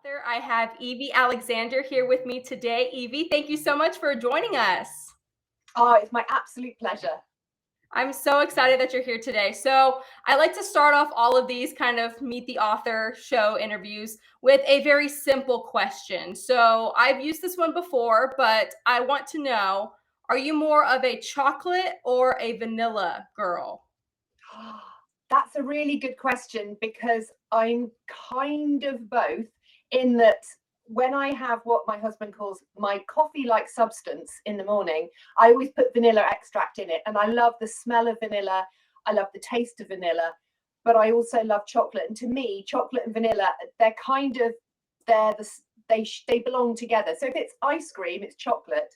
author. I have Evie Alexander here with me today. Evie, thank you so much for joining us. Oh, it's my absolute pleasure. I'm so excited that you're here today. So, I like to start off all of these kind of meet the author show interviews with a very simple question. So, I've used this one before, but I want to know, are you more of a chocolate or a vanilla girl? That's a really good question because I'm kind of both in that when I have what my husband calls my coffee like substance in the morning, I always put vanilla extract in it. And I love the smell of vanilla. I love the taste of vanilla, but I also love chocolate. And to me, chocolate and vanilla, they're kind of, they're the, they belong together. So if it's ice cream, it's chocolate.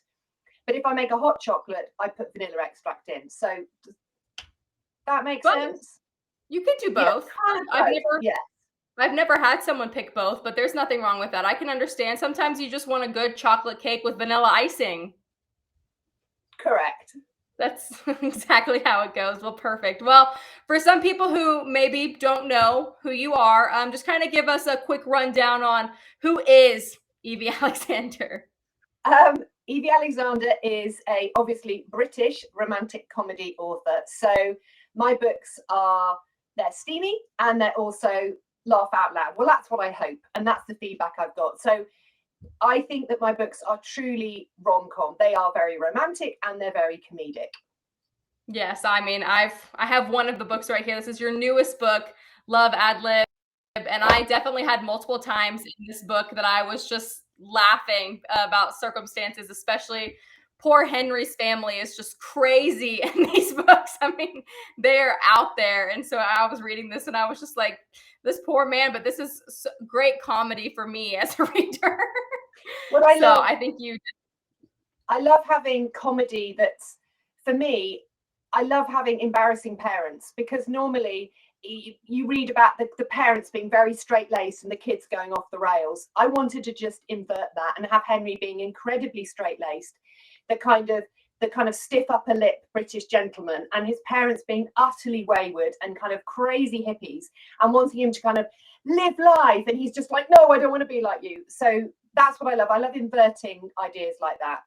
But if I make a hot chocolate, I put vanilla extract in. So does that make Both. sense? You could do Yeah, both. kind of I've both. never Yeah, I've never had someone pick both, but there's nothing wrong with that. I can understand. Sometimes you just want a good chocolate cake with vanilla icing. correct. That's exactly how it goes. Well, perfect. Well, for some people who maybe don't know who you are, just kind of give us a quick rundown on who is Evie Alexander. Evie Alexander is a obviously British romantic comedy author. So my books are they're steamy and they're also laugh out loud. Well, that's what I hope, and that's the feedback I've got. So I think that my books are truly rom-com. They are very romantic and they're very comedic. Yes, I mean, I have one of the books right here. This is your newest book, Love Ad Lib, and I definitely had multiple times in this book that I was just laughing about circumstances, especially poor Henry's family is just crazy in these books. I mean, they're out there. And so I was reading this and I was just like, this poor man, but this is great comedy for me as a reader. What I So love I think you I love having comedy that's, for me, I love having embarrassing parents because normally you read about the parents being very straight laced and the kids going off the rails. I wanted to just invert that and have Henry being incredibly straight laced, the kind of stiff upper lip British gentleman, and his parents being utterly wayward and kind of crazy hippies and wanting him to kind of live life. And he's just like, no, I don't want to be like you. So that's what I love. I love inverting ideas like that.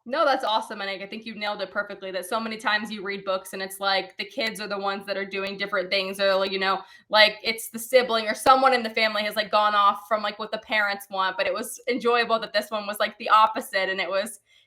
No, that's awesome. And I think you nailed it perfectly that so many times you read books and it's like the kids are the ones that are doing different things or, like it's the sibling or someone in the family has like gone off from like what the parents want. But it was enjoyable that this one was like the opposite. And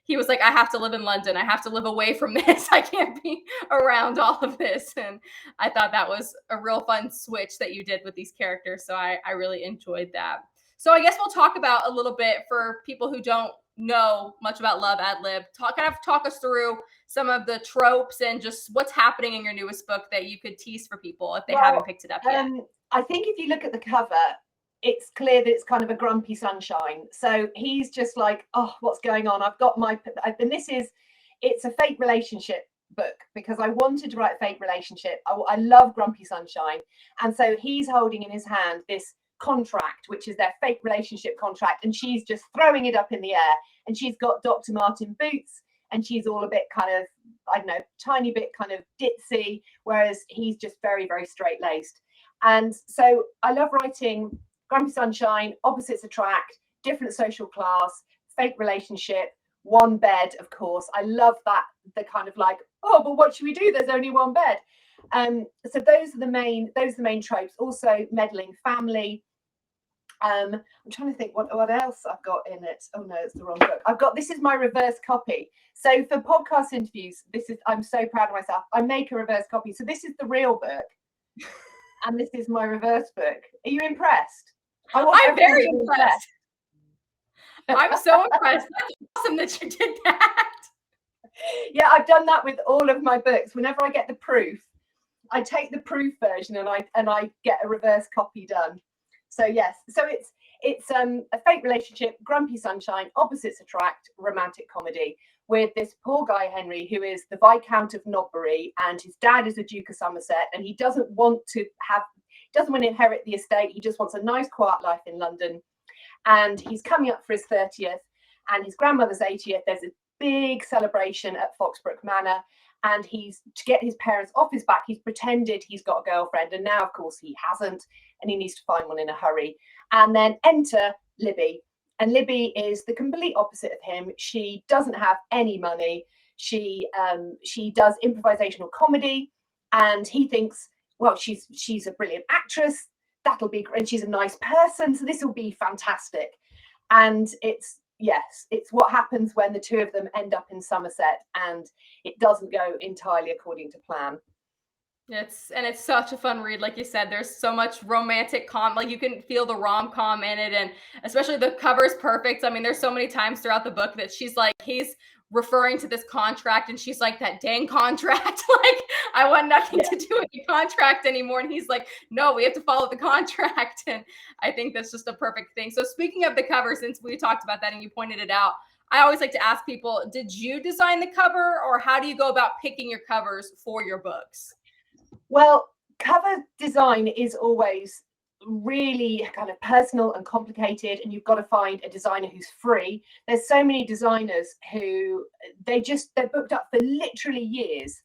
he was like, I have to live in London. I have to live away from this. I can't be around all of this. And I thought that was a real fun switch that you did with these characters. So I really enjoyed that. So I guess we'll talk about a little bit for people who don't know much about Love Ad Lib. Talk us through some of the tropes and just what's happening in your newest book that you could tease for people if they haven't picked it up yet. I think if you look at the cover, it's clear that it's kind of a grumpy sunshine. So he's just like, oh, what's going on? And it's a fake relationship book because I wanted to write a fake relationship. I love grumpy sunshine. And so he's holding in his hand this contract, which is their fake relationship contract. And she's just throwing it up in the air. And she's got Dr. Martin boots and she's all a bit kind of, I don't know, tiny bit kind of ditzy, whereas he's just very, very straight laced. And so I love writing grumpy sunshine, opposites attract, different social class, fake relationship, one bed, of course. I love that, the kind of like, oh, but what should we do? There's only one bed. So those are the main tropes. Also meddling family. I'm trying to think what else I've got in it. Oh no, it's the wrong book. This is my reverse copy. So for podcast interviews, I'm so proud of myself. I make a reverse copy. So this is the real book. And this is my reverse book. Are you impressed? I'm very impressed. I'm so impressed. That's awesome that you did that. Yeah, I've done that with all of my books. Whenever I get the proof, I take the proof version and I get a reverse copy done. So yes, so it's a fake relationship, grumpy sunshine, opposites attract, romantic comedy with this poor guy Henry, who is the Viscount of Nobbury, and his dad is a Duke of Somerset, and he doesn't want to inherit the estate. He just wants a nice, quiet life in London, and he's coming up for his 30th and his grandmother's 80th. There's a big celebration at Foxbrooke Manor, and he's to get his parents off his back. He's pretended he's got a girlfriend, and now, of course, he hasn't, and he needs to find one in a hurry. And then enter Libby, and Libby is the complete opposite of him. She doesn't have any money. She does improvisational comedy, and he thinks, well, she's a brilliant actress. That'll be great. And she's a nice person, so this will be fantastic. And it's what happens when the two of them end up in Somerset, and it doesn't go entirely according to plan. It's such a fun read, like you said. There's so much romantic like you can feel the rom-com in it, and especially the cover's perfect. I mean, there's so many times throughout the book that she's like, he's referring to this contract, and she's like, that dang contract. Like, I want nothing to do with the contract anymore. And he's like, no, we have to follow the contract. And I think that's just a perfect thing. So speaking of the cover, since we talked about that and you pointed it out, I always like to ask people, did you design the cover, or how do you go about picking your covers for your books? Well, cover design is always really kind of personal and complicated, and you've got to find a designer who's free. There's so many designers who they're booked up for literally years,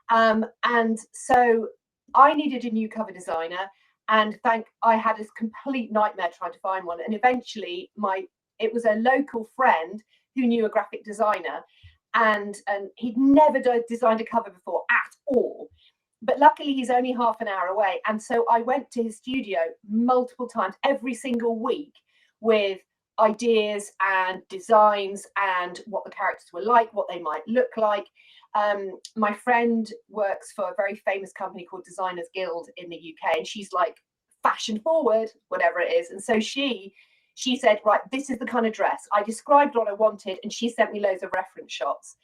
and so I needed a new cover designer, and I had this complete nightmare trying to find one, and eventually it was a local friend who knew a graphic designer, and he'd never designed a cover before at all. But luckily, he's only half an hour away. And so I went to his studio multiple times, every single week, with ideas and designs and what the characters were like, what they might look like. My friend works for a very famous company called Designers Guild in the UK, and she's like fashion forward, whatever it is. And so she said, right, this is the kind of dress. I described what I wanted, and she sent me loads of reference shots.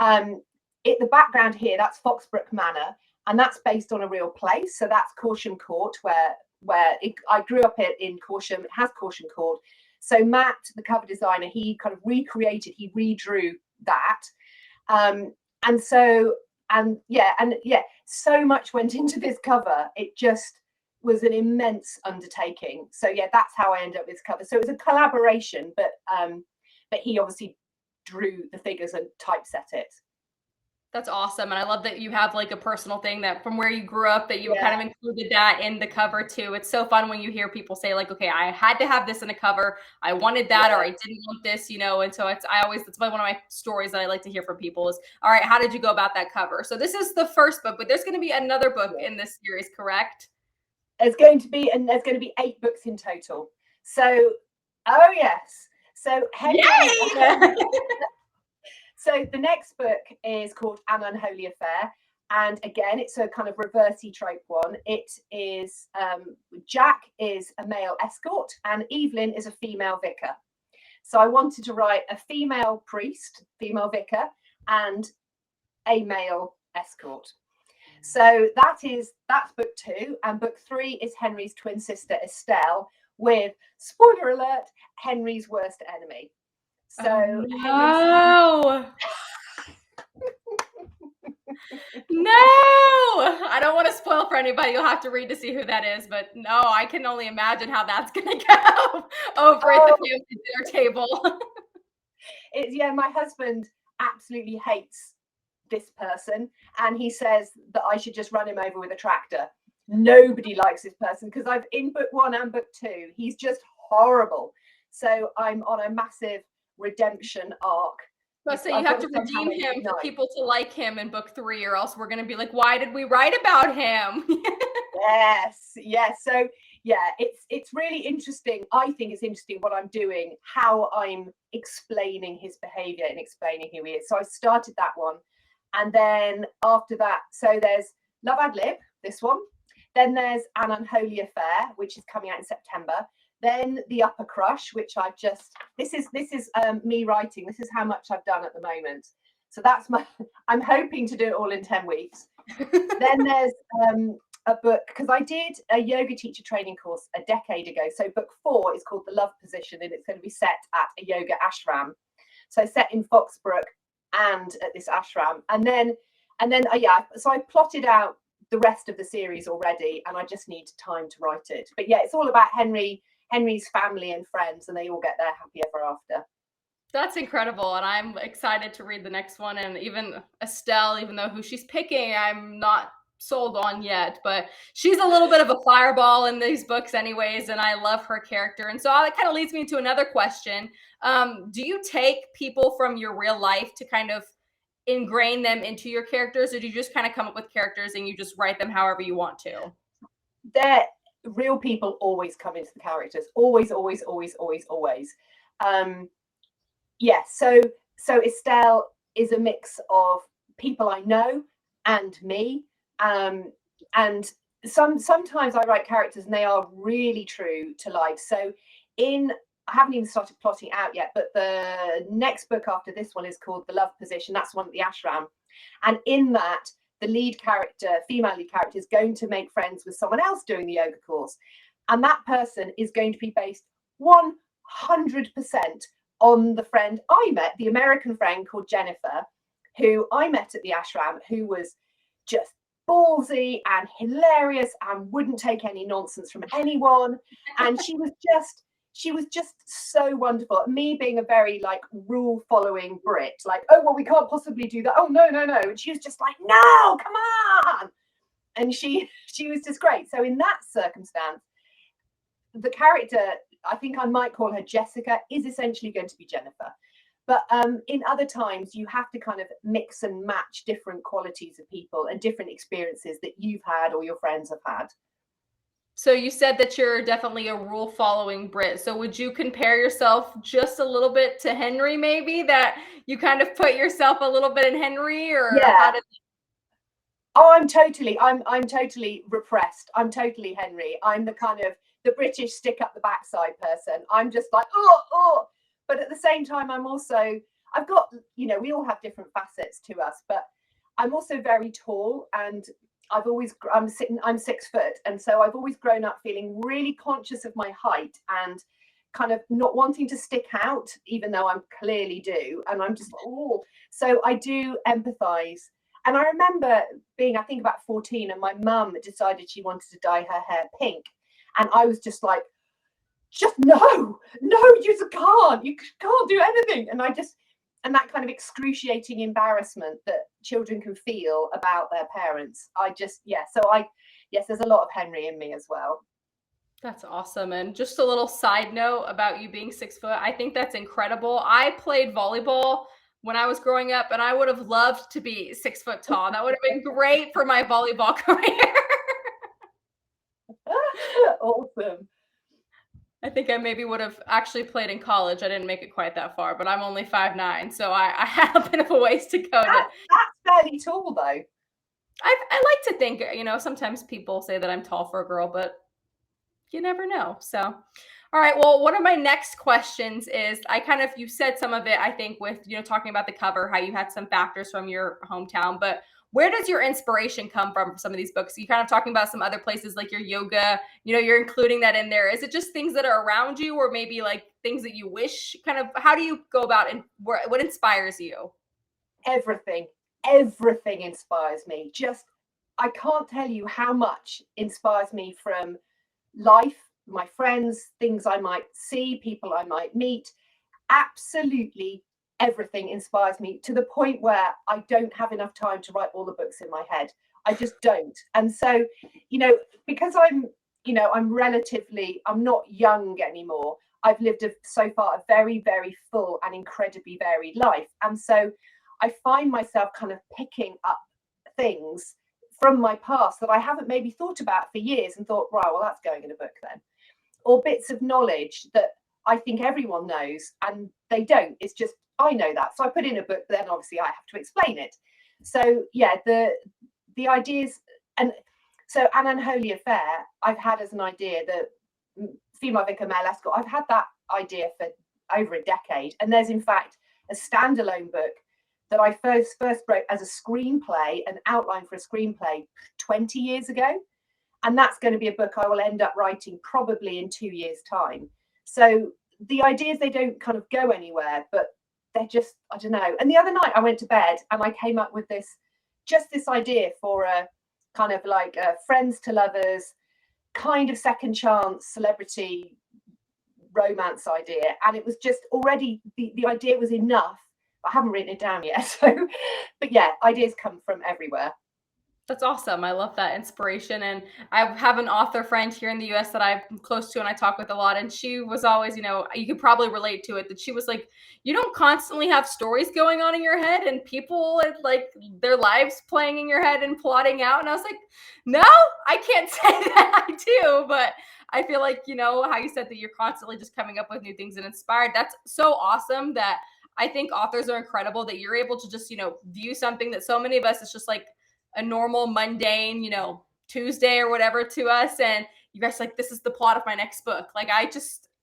The background here, that's Foxbrooke Manor. And that's based on a real place. So that's Corsham Court, where I grew up in Corsham. It has Corsham Court. So Matt, the cover designer, he kind of redrew that. So much went into this cover. It just was an immense undertaking. So yeah, that's how I ended up with this cover. So it was a collaboration, but he obviously drew the figures and typeset it. That's awesome. And I love that you have like a personal thing that from where you grew up, that you kind of included that in the cover too. It's so fun when you hear people say like, okay, I had to have this in a cover. I wanted that, or I didn't want this, And so it's one of my stories that I like to hear from people is, all right, how did you go about that cover? So this is the first book, but there's going to be another book in this series, correct? There's going to be 8 books in total. So, oh yes. So Henry. So the next book is called An Unholy Affair. And again, it's a kind of reversey trope one. It is Jack is a male escort and Evelyn is a female vicar. So I wanted to write a female priest, female vicar, and a male escort. So that's book 2. And book 3 is Henry's twin sister, Estelle, with, spoiler alert, Henry's worst enemy. So no. No, I don't want to spoil for anybody. You'll have to read to see who that is. But no, I can only imagine how that's going to go over at the family dinner table. My husband absolutely hates this person, and he says that I should just run him over with a tractor. Nobody likes this person because I've in book 1 and book 2, he's just horrible. So I'm on a massive redemption arc. So you have to redeem him for people to like him in book 3, or else we're going to be like, why did we write about him? Yes. So yeah, it's really interesting. I think it's interesting what I'm doing, how I'm explaining his behavior and explaining who he is. So I started that one, and then after that, so there's Love Ad Lib, this one. Then there's An Unholy Affair, which is coming out in September. Then The Upper Crush, which I've just, this is me writing. This is how much I've done at the moment. So that's I'm hoping to do it all in 10 weeks. Then there's a book, because I did a yoga teacher training course a decade ago. So book 4 is called The Love Position, and it's going to be set at a yoga ashram. So set in Foxbrooke and at this ashram. And then so I plotted out the rest of the series already, and I just need time to write it. But yeah, it's all about Henry's family and friends, and they all get there happy ever after. That's incredible, and I'm excited to read the next one. And even Estelle, even though who she's picking, I'm not sold on yet, but she's a little bit of a fireball in these books, anyways, and I love her character. And so that kind of leads me to another question. Do you take people from your real life to kind of ingrain them into your characters, or do you just kind of come up with characters and you just write them however you want to? They're real people always come into the characters. Always, always, always, always, always. Yes. So Estelle is a mix of people I know and me. And sometimes I write characters and they are really true to life. So I haven't even started plotting out yet, but the next book after this one is called The Love Position. That's one at the ashram. And in that, the lead character, female lead character, is going to make friends with someone else doing the yoga course. And that person is going to be based 100% on the friend I met, the American friend called Jennifer, who I met at the ashram, who was just ballsy and hilarious and wouldn't take any nonsense from anyone. And she was just so wonderful. Me being a very like rule following Brit, like, oh, well, we can't possibly do that. Oh, no. And she was just like, no, come on. And she was just great. So in that circumstance, the character, I think I might call her Jessica, is essentially going to be Jennifer. But in other times, you have to kind of mix and match different qualities of people and different experiences that you've had or your friends have had. So you said that you're definitely a rule following Brit. So would you compare yourself just a little bit to Henry, maybe, that you kind of put yourself a little bit in Henry, or how did? Oh, I'm totally repressed. I'm totally Henry. I'm the kind of the British stick up the backside person. I'm just like, oh. But at the same time, I've got, we all have different facets to us, but I'm also very tall, and I'm 6 foot. And so I've always grown up feeling really conscious of my height and kind of not wanting to stick out, even though I clearly do. And I'm just, so I do empathize. And I remember being, I think, about 14, and my mum decided she wanted to dye her hair pink. And I was just like, just no, you can't do anything. And that kind of excruciating embarrassment that children can feel about their parents. Yes, there's a lot of Henry in me as well. That's awesome. And just a little side note about you being 6 foot, I think that's incredible. I played volleyball when I was growing up, and I would have loved to be 6 foot tall. That would have been great for my volleyball career. Awesome. I think I maybe would have actually played in college. I didn't make it quite that far, but I'm only 5'9", so I had a bit of a ways to go. That's fairly tall, though. I like to think, sometimes people say that I'm tall for a girl, but you never know. So, all right. Well, one of my next questions is, you said some of it, I think, with, talking about the cover, how you had some factors from your hometown, but where does your inspiration come from some of these books? You kind of talking about some other places like your yoga, you're including that in there. Is it just things that are around you, or maybe like things that you wish, how do you go about, and what inspires you? Everything inspires me. I can't tell you how much inspires me from life, my friends, things I might see, people I might meet. Absolutely everything inspires me, to the point where I don't have enough time to write all the books in my head. I just don't. And so, because I'm not young anymore. I've lived so far a very, very full and incredibly varied life. And so I find myself kind of picking up things from my past that I haven't maybe thought about for years, and thought, right, well, that's going in a book then. Or bits of knowledge that I think everyone knows and they don't. It's just, I know that. So I put in a book, but then obviously I have to explain it. So yeah, the ideas, and so An Unholy Affair, I've had as an idea, the female vicar Mel Escott, I've had that idea for over a decade. And there's in fact a standalone book that I first wrote as a screenplay, an outline for a screenplay 20 years ago. And that's going to be a book I will end up writing probably in 2 years' time. So the ideas, they don't kind of go anywhere, but they're just, I don't know. And the other night I went to bed and I came up with this idea for a kind of like a friends to lovers, kind of second chance celebrity romance idea, and it was just already the idea was enough. I haven't written it down yet, so but yeah, ideas come from everywhere. That's awesome. I love that inspiration. And I have an author friend here in the US that I'm close to and I talk with a lot. And she was always, you could probably relate to it, that she was like, you don't constantly have stories going on in your head and people like their lives playing in your head and plotting out. And I was like, no, I can't say that I do. But I feel like, how you said that you're constantly just coming up with new things and inspired. That's so awesome that I think authors are incredible that you're able to just, view something that so many of us is just like a normal mundane, Tuesday or whatever to us. And you guys like, this is the plot of my next book. Like,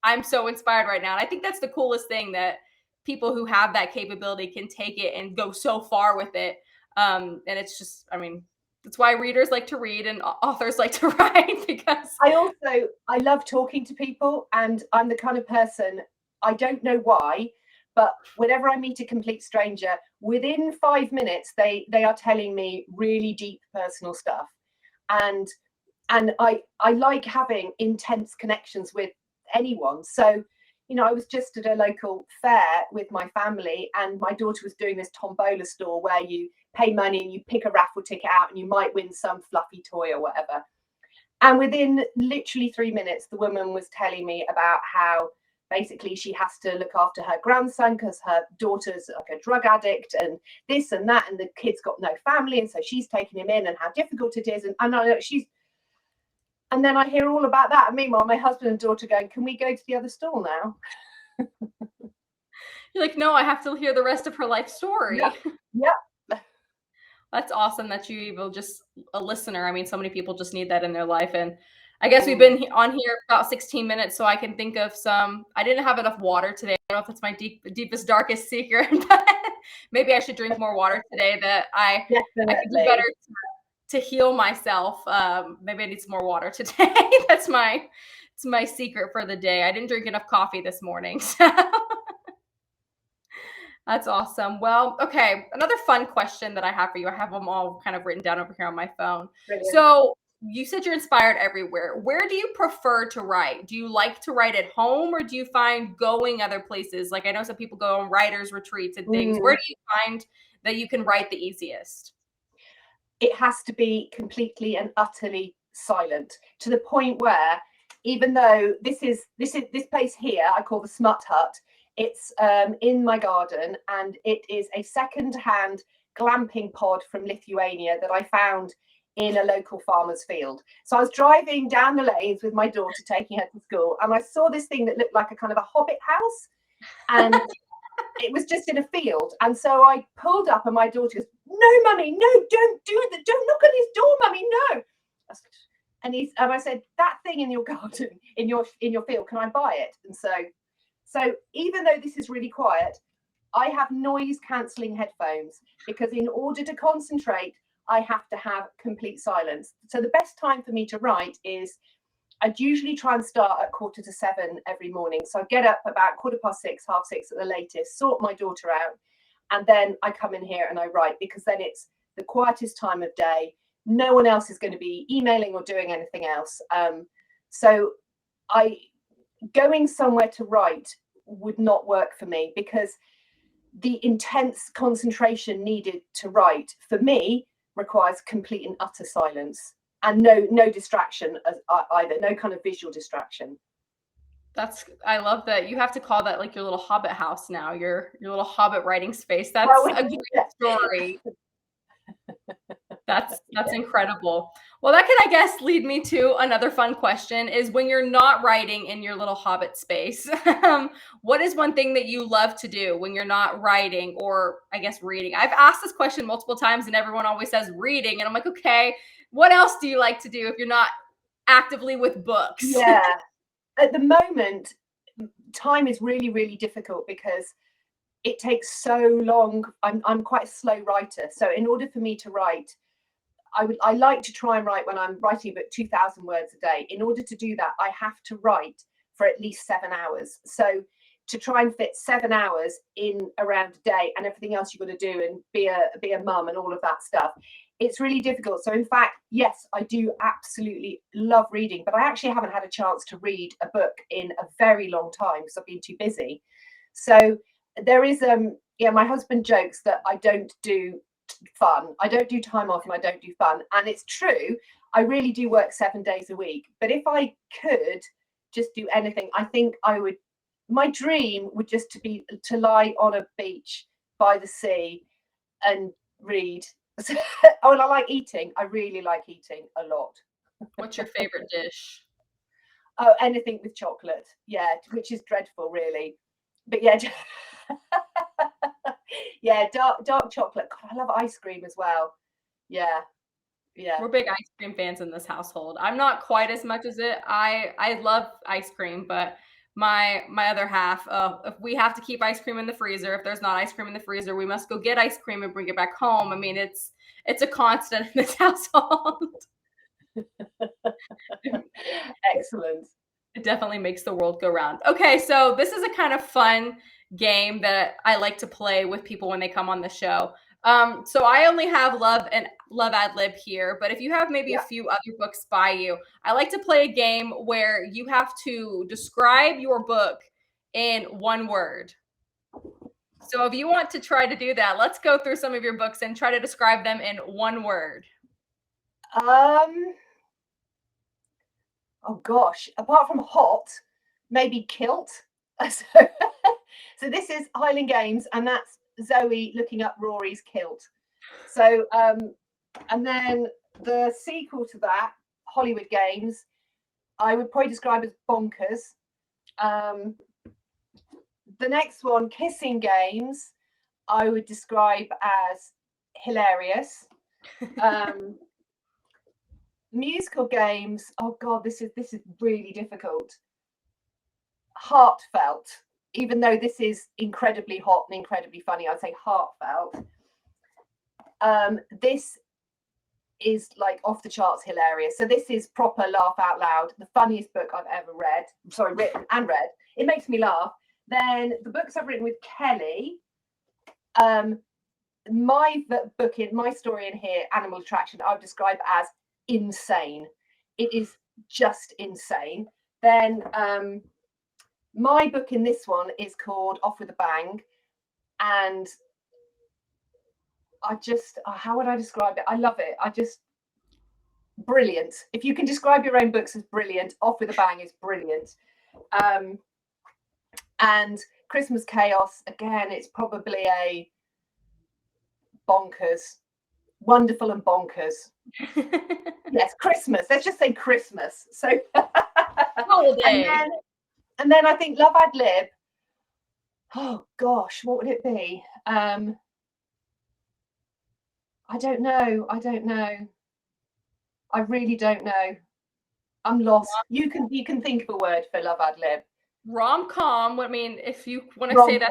I'm so inspired right now. And I think that's the coolest thing, that people who have that capability can take it and go so far with it. And it's just, that's why readers like to read and authors like to write, because I love talking to people, and I'm the kind of person, I don't know why, but whenever I meet a complete stranger, within 5 minutes, they are telling me really deep personal stuff. And I like having intense connections with anyone. So, I was just at a local fair with my family, and my daughter was doing this tombola store where you pay money and you pick a raffle ticket out and you might win some fluffy toy or whatever. And within literally 3 minutes, the woman was telling me about how basically she has to look after her grandson because her daughter's like a drug addict and this and that, and the kid's got no family, and so she's taking him in, and how difficult it is. And I know and then I hear all about that. And meanwhile, my husband and daughter going, can we go to the other stall now? You're like, no, I have to hear the rest of her life story. Yep. That's awesome that you will just a listener. So many people just need that in their life. And I guess we've been on here about 16 minutes, so I can think of some. I didn't have enough water today. I don't know if that's my deepest, darkest secret, but maybe I should drink more water today, that I could do better to heal myself. Maybe I need some more water today. It's my secret for the day. I didn't drink enough coffee this morning. So. That's awesome. Well, okay. Another fun question that I have for you. I have them all kind of written down over here on my phone. Brilliant. So you said you're inspired everywhere. Where do you prefer to write? Do you like to write at home, or do you find going other places? Like, I know some people go on writers' retreats and things. Where do you find that you can write the easiest? It has to be completely and utterly silent, to the point where, even though this place here I call the Smut Hut, it's in my garden, and it is a second-hand glamping pod from Lithuania that I found in a local farmer's field. So I was driving down the lanes with my daughter, taking her to school, and I saw this thing that looked like a kind of a hobbit house, and it was just in a field. And so I pulled up, and my daughter goes, no, mummy, no, don't do that, don't knock on his door, mummy, no. And I said, that thing in your garden, in your field, can I buy it? And so even though this is really quiet, I have noise cancelling headphones, because in order to concentrate, I have to have complete silence. So the best time for me to write is, I'd usually try and start at 6:45 every morning. So I get up about 6:15, 6:30 at the latest, sort my daughter out, and then I come in here and I write, because then it's the quietest time of day. No one else is going to be emailing or doing anything else. So going somewhere to write would not work for me, because the intense concentration needed to write for me requires complete and utter silence, and no distraction either, no kind of visual distraction. I love that you have to call that like your little hobbit house now, your little hobbit writing space. That's a great story. That's incredible. Well, that could, I guess, lead me to another fun question, is when you're not writing in your little hobbit space, what is one thing that you love to do when you're not writing, or I guess reading? I've asked this question multiple times and everyone always says reading. And I'm like, okay, what else do you like to do if you're not actively with books? Yeah. At the moment, time is really, really difficult because it takes so long. I'm quite a slow writer. So in order for me to write, I like to try and write when I'm writing about 2,000 words a day. In order to do that, I have to write for at least 7 hours. So to try and fit 7 hours in around a day, and everything else you've got to do, and be a mum and all of that stuff, it's really difficult. So in fact, yes, I do absolutely love reading, but I actually haven't had a chance to read a book in a very long time because I've been too busy. So there is my husband jokes that I don't do fun. I don't do time off and I don't do fun. And it's true. I really do work 7 days a week. But if I could just do anything, I think my dream would just to lie on a beach by the sea and read. Oh, and I like eating. I really like eating a lot. What's your favorite dish? Oh, anything with chocolate. Yeah, which is dreadful, really. But yeah, yeah, dark chocolate. God, I love ice cream as well. Yeah, yeah. We're big ice cream fans in this household. I'm not quite as much as it. I love ice cream, but my other half, if we have to keep ice cream in the freezer, if there's not ice cream in the freezer, we must go get ice cream and bring it back home. I mean, it's a constant in this household. Excellent. It definitely makes the world go round. Okay, so this is a kind of fun game that I like to play with people when they come on the show. So I only have Love Ad Lib here, but if you have maybe a few other books by you, I like to play a game where you have to describe your book in one word. So if you want to try to do that, let's go through some of your books and try to describe them in one word. Oh gosh, apart from hot, maybe kilt. So, so this is Highland Games, and that's Zoe looking up Rory's kilt. So, and then the sequel to that, Hollywood Games, I would probably describe as bonkers. The next one, Kissing Games, I would describe as hilarious. Musical Games, oh god, this is really difficult. Heartfelt, even though this is incredibly hot and incredibly funny, I'd say heartfelt. This is like off the charts hilarious. So this is proper laugh out loud, the funniest book I've ever read. Sorry, written and read. It makes me laugh. Then the books I've written with Kelly, my book in my story in here, Animal Attraction, I would describe as insane. It is just insane. Then my book in this one is called Off with a Bang, and I just how would I describe it? I love it. Brilliant. If you can describe your own books as brilliant, Off with a Bang is brilliant. And Christmas Chaos, again, it's probably a bonkers. Wonderful and bonkers. Yes, Christmas. Let's just say Christmas. So Holiday. And then I think Love Ad Lib. Oh gosh, what would it be? I don't know. I really don't know. I'm lost. You can think of a word for Love Ad Lib. Rom-com. I mean, if you want to say that,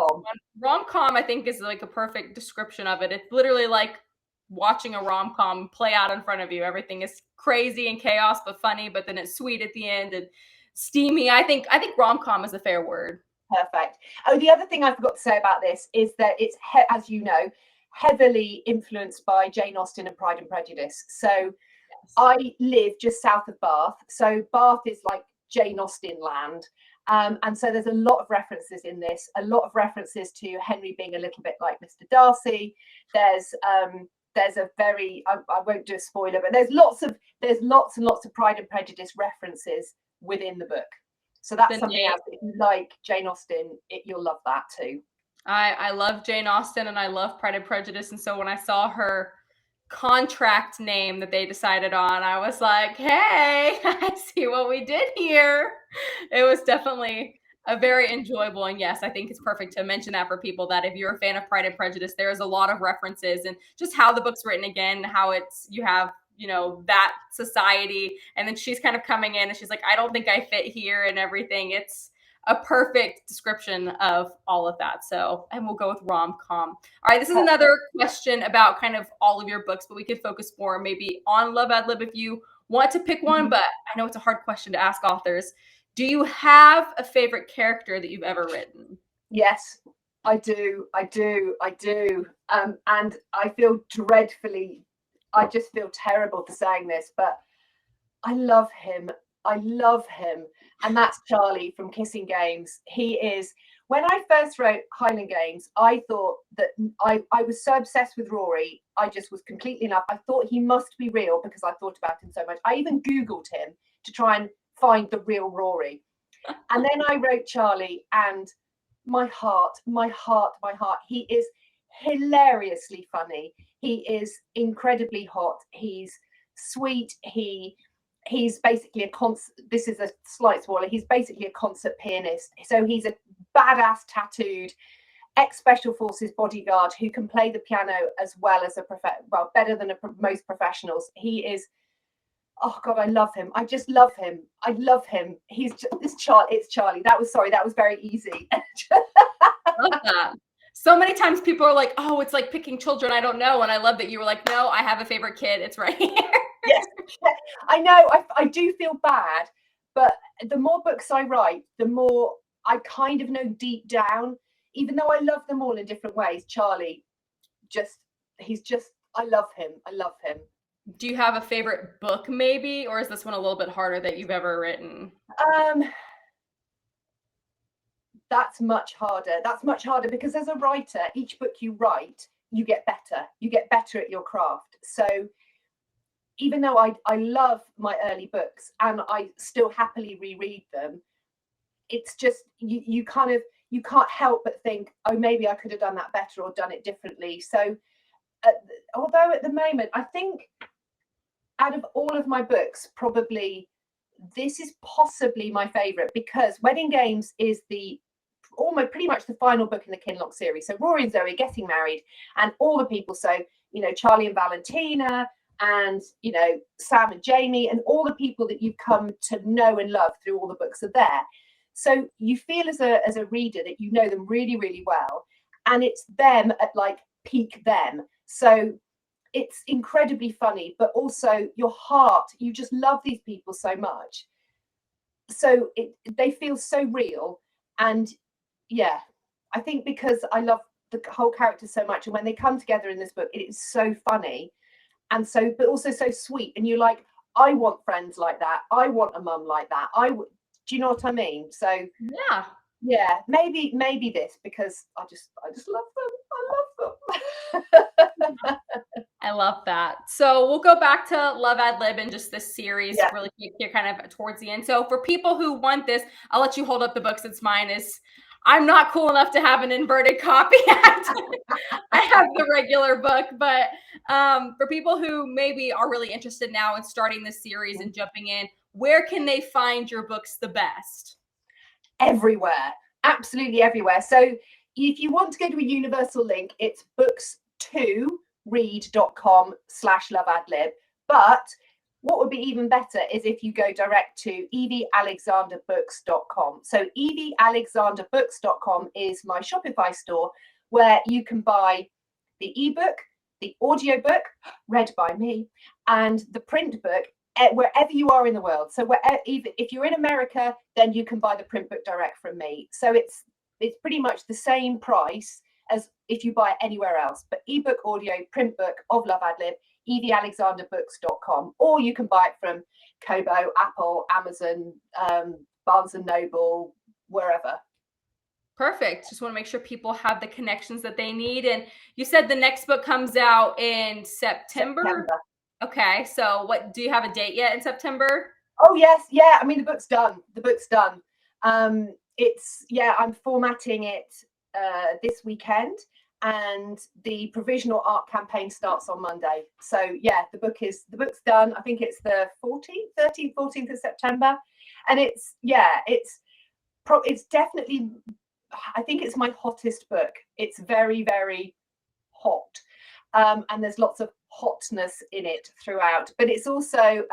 rom-com, I think is like a perfect description of it. It's literally like watching a rom-com play out in front of you. Everything is crazy and chaos, but funny. But then it's sweet at the end and steamy. I think rom-com is a fair word. Perfect. Oh, the other thing I forgot to say about this is that it's, as you know, heavily influenced by Jane Austen and Pride and Prejudice. So yes. I live just south of Bath. So Bath is like Jane Austen land. And so there's a lot of references in this, a lot of references to Henry being a little bit like Mr. Darcy. There's a very, I won't do a spoiler, but there's lots and lots of Pride and Prejudice references within the book. So that's something else. If you like Jane Austen, you'll love that too. I love Jane Austen and I love Pride and Prejudice. And so when I saw her contract name that they decided on, I was like, hey, I see what we did here. It was definitely a very enjoyable, and yes, I think it's perfect to mention that for people, that if you're a fan of Pride and Prejudice, there's a lot of references and just how the book's written, again, how it's, you have, you know, that society, and then she's kind of coming in and she's like, I don't think I fit here and everything. It's a perfect description of all of that. So, and we'll go with rom-com. All right, this is another question about kind of all of your books, but we could focus more maybe on Love Ad Lib if you want to pick one, but I know it's a hard question to ask authors. Do you have a favorite character that you've ever written? Yes, I do. And I feel dreadfully I just feel terrible for saying this, but I love him. I love him. And that's Charlie from Kissing Games. He is, when I first wrote Highland Games, I thought that I was so obsessed with Rory. I just was completely in love. I thought he must be real because I thought about him so much. I even Googled him to try and find the real Rory. And then I wrote Charlie, and my heart, my heart, my heart. He is hilariously funny. He is incredibly hot. He's sweet. He's basically a concert. This is a slight spoiler. He's basically a concert pianist. So he's a badass tattooed ex-special forces bodyguard who can play the piano as well as better than most professionals. He is, oh God, I love him. I just love him. I love him. He's just, it's Charlie. That was very easy. Love that. So many times people are like, oh, it's like picking children I don't know. And I love that you were like, no, I have a favorite kid. It's right here. Yes, I know. I do feel bad, but the more books I write, the more I kind of know deep down, even though I love them all in different ways, Charlie, I love him. I love him. Do you have a favorite book maybe, or is this one a little bit harder that you've ever written? That's much harder because as a writer, each book you write, you get better at your craft. So even though I love my early books and I still happily reread them, it's just you can't help but think, oh, maybe I could have done that better or done it differently. So although at the moment, I think out of all of my books, probably this is possibly my favorite, because Wedding Games is almost pretty much the final book in the Kinloch series. So Rory and Zoe getting married and all the people. So, Charlie and Valentina, and Sam and Jamie, and all the people that you've come to know and love through all the books are there. So you feel as a reader that you know them really, really well, and it's them at like peak them. So it's incredibly funny, but also your heart, you just love these people so much. So they feel so real. And yeah, I think because I love the whole character so much, and when they come together in this book, it is so funny. And so, but also so sweet. And you're like, I want friends like that. I want a mum like that. Do you know what I mean? So yeah, maybe this, because I just love them. I love them. I love that. So we'll go back to Love Ad Lib and just this series really here kind of towards the end. So for people who want this, I'll let you hold up the book since mine is, I'm not cool enough to have an inverted copy. I have the regular book, but for people who maybe are really interested now in starting this series and jumping in, where can they find your books the best? Everywhere, absolutely everywhere. So if you want to go to a universal link, it's books2read.com/loveadlib. But what would be even better is if you go direct to eviealexanderbooks.com. So eviealexanderbooks.com is my Shopify store where you can buy the ebook, the audiobook read by me, and the print book wherever you are in the world. So if you're in America, then you can buy the print book direct from me. So it's pretty much the same price as if you buy it anywhere else. But ebook, audio, print book of Love Ad Lib, eviealexanderbooks.com, or you can buy it from Kobo, Apple, Amazon, Barnes and Noble, wherever. Perfect. Just want to make sure people have the connections that they need. And you said the next book comes out in September. Okay. So do you have a date yet in September? Oh, yes. Yeah. I mean, the book's done. I'm formatting it this weekend, and the provisional art campaign starts on Monday. So yeah, the book's done. I think it's the 13th, 14th of September. And it's definitely, I think it's my hottest book. It's very, very hot. And there's lots of hotness in it throughout, but it's also,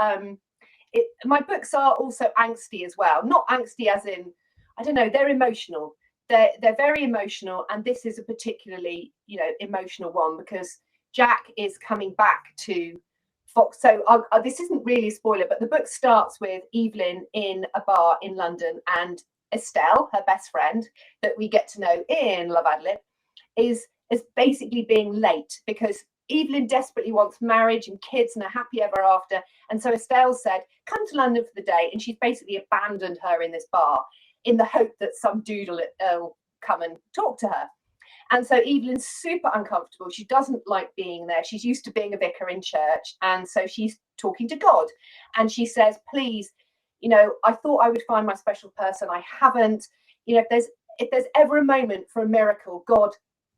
my books are also angsty as well. Not angsty as in, I don't know, they're emotional. They're very emotional, and this is a particularly, emotional one because Jack is coming back to Fox. So this isn't really a spoiler, but the book starts with Evelyn in a bar in London, and Estelle, her best friend that we get to know in Love Ad Lib, is basically being late because Evelyn desperately wants marriage and kids and a happy ever after. And so Estelle said, come to London for the day. And she's basically abandoned her in this bar in the hope that some dude will come and talk to her. And so Evelyn's super uncomfortable. She doesn't like being there. She's used to being a vicar in church. And so she's talking to God. And she says, please, you know, I thought I would find my special person. I haven't. You know, if there's ever a moment for a miracle, God,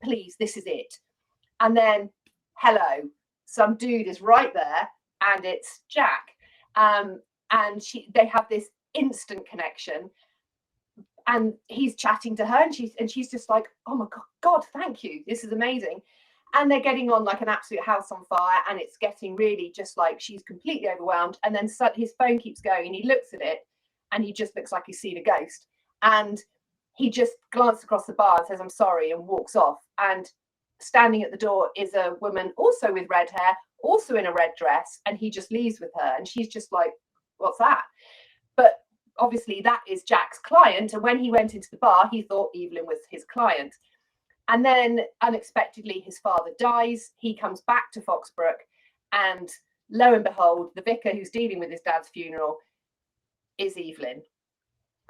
please, this is it. And then, hello, some dude is right there, and it's Jack. And they have this instant connection. And he's chatting to her, and she's just like, oh my God, thank you. This is amazing. And they're getting on like an absolute house on fire, and it's getting really just like she's completely overwhelmed. And then his phone keeps going, and he looks at it, and he just looks like he's seen a ghost. And he just glances across the bar and says, I'm sorry, and walks off. And standing at the door is a woman also with red hair, also in a red dress, and he just leaves with her. And she's just like, what's that? But obviously that is Jack's client. And when he went into the bar, he thought Evelyn was his client. And then unexpectedly, his father dies. He comes back to Foxbrooke, and lo and behold, the vicar who's dealing with his dad's funeral is Evelyn.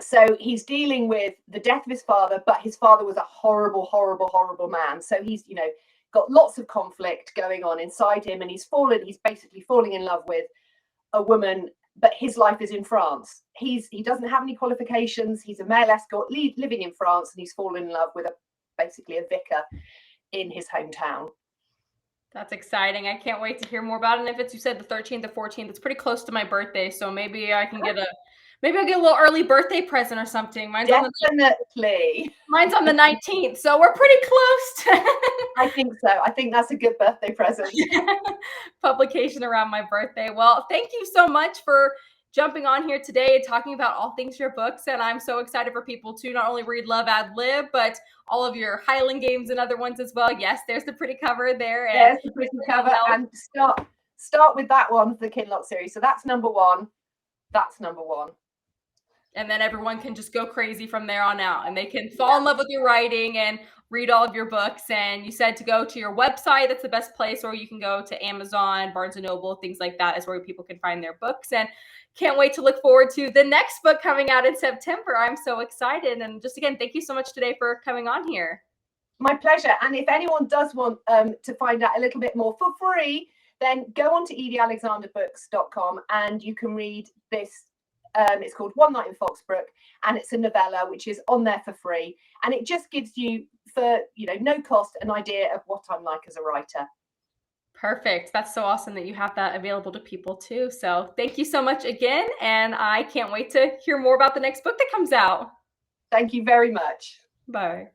So he's dealing with the death of his father, but his father was a horrible, horrible, horrible man. So he's, you know, got lots of conflict going on inside him, and he's basically falling in love with a woman, but his life is in France. He doesn't have any qualifications. He's a male escort living in France, and he's fallen in love with basically a vicar in his hometown. That's exciting. I can't wait to hear more about it. And if it's, you said the 13th or 14th, it's pretty close to my birthday, so maybe I can maybe I'll get a little early birthday present or something. Definitely. Mine's on the 19th, so we're pretty close. I think so. I think that's a good birthday present. Publication around my birthday. Well, thank you so much for jumping on here today, talking about all things your books. And I'm so excited for people to not only read Love Ad Lib, but all of your Highland Games and other ones as well. Yes, there's the pretty cover there. And there's the pretty cover. And start with that one, the Kinloch series. So that's number one. That's number one. And then everyone can just go crazy from there on out, and they can fall in love with your writing and read all of your books. And you said to go to your website. That's the best place, or you can go to Amazon, Barnes & Noble, things like that is where people can find their books. And can't wait to look forward to the next book coming out in September. I'm so excited. And just again, thank you so much today for coming on here. My pleasure. And if anyone does want to find out a little bit more for free, then go on to eviealexanderbooks.com and you can read this. It's called One Night in Foxbrooke, and it's a novella which is on there for free, and it just gives you, for no cost, an idea of what I'm like as a writer. Perfect. That's so awesome that you have that available to people too. So thank you so much again, and I can't wait to hear more about the next book that comes out. Thank you very much. Bye.